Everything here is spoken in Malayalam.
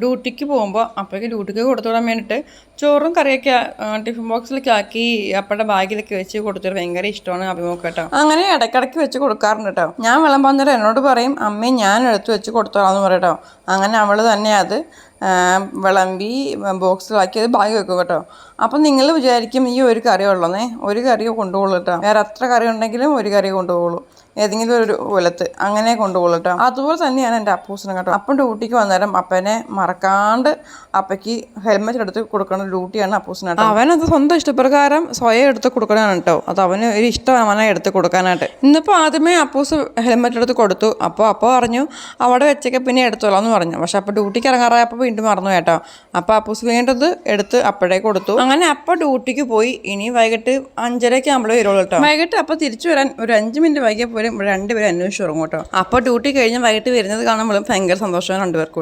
ഡ്യൂട്ടിക്ക് പോകുമ്പോൾ അപ്പയ്ക്ക് ഡ്യൂട്ടിക്ക് കൊടുത്തു വിടാൻ വേണ്ടിയിട്ട് ചോറും കറിയൊക്കെ ടിഫിൻ ബോക്സിലൊക്കെ ആക്കി അപ്പയുടെ ബാഗിലൊക്കെ വെച്ച് കൊടുത്തിട്ട് ഭയങ്കര ഇഷ്ടമാണ് അഭിമുഖം കേട്ടോ. അങ്ങനെ ഇടയ്ക്കിടയ്ക്ക് വെച്ച് കൊടുക്കാറുണ്ട് കേട്ടോ. ഞാൻ വിളമ്പാൻ നേരം എന്നോട് പറയും അമ്മേ ഞാൻ എടുത്ത് വെച്ച് കൊടുത്തോളാന്ന് പറയട്ടോ. അങ്ങനെ അവൾ തന്നെ അത് വിളമ്പി ബോക്സിലാക്കി അത് ബാഗ് വെക്കും കേട്ടോ. അപ്പം നിങ്ങൾ വിചാരിക്കും ഈ ഒരു കറി ഉള്ളന്നേ, ഒരു കറിയോ കൊണ്ടുപോകുള്ളൂ കേട്ടോ. വേറെ എത്ര കറി ഉണ്ടെങ്കിലും ഒരു കറി കൊണ്ടുപോകുള്ളൂ, ഏതെങ്കിലും ഒരു കൊലത്ത് അങ്ങനെ കൊണ്ടുപോകുള്ളൂ കേട്ടോ. അതുപോലെ തന്നെയാണ് എൻ്റെ അപ്പൂസിനും കേട്ടോ. അപ്പം ഡ്യൂട്ടിക്ക് വന്നേരം അപ്പനെ മറക്കാണ്ട് അപ്പയ്ക്ക് ഹെൽമെറ്റ് എടുത്ത് കൊടുക്കുന്ന ഡ്യൂട്ടിയാണ് അപ്പൂസിന് കേട്ടോ. അവനത് സ്വന്തം ഇഷ്ടപ്രകാരം സ്വയം എടുത്ത് കൊടുക്കണതാണ് കേട്ടോ. അത് അവന് ഒരു ഇഷ്ടമാണ് എടുത്ത് കൊടുക്കാനായിട്ട്. ഇന്നിപ്പോൾ ആദ്യമേ അപ്പൂസ് ഹെൽമെറ്റ് എടുത്ത് കൊടുത്തു. അപ്പോൾ പറഞ്ഞു അവിടെ വെച്ചൊക്കെ പിന്നെ എടുത്തോളാം എന്ന് പറഞ്ഞു. പക്ഷെ അപ്പോൾ ഡ്യൂട്ടിക്ക് ഇറങ്ങാറായപ്പോൾ വീണ്ടും മറന്നു കേട്ടോ. അപ്പോൾ അപ്പൂസ് വീണ്ടത് എടുത്ത് അപ്പോഴേ കൊടുത്തു. അങ്ങനെ അപ്പോൾ ഡ്യൂട്ടിക്ക് പോയി. ഇനി വൈകിട്ട് 5:30 ആകുമ്പോഴേ വരുള്ളൂ കേട്ടോ. വൈകിട്ട് അപ്പോൾ തിരിച്ചു വരാൻ ഒരു 5 മിനിറ്റ് വൈകിയ പോലും രണ്ടുപേരും അന്വേഷിച്ചു തുടങ്ങും കേട്ടോ. അപ്പോൾ ഡ്യൂട്ടി കഴിഞ്ഞ് വൈകിട്ട് വരുന്നത് കാണുമ്പോഴും ഭയങ്കര സന്തോഷമാണ് രണ്ടുപേർക്കും.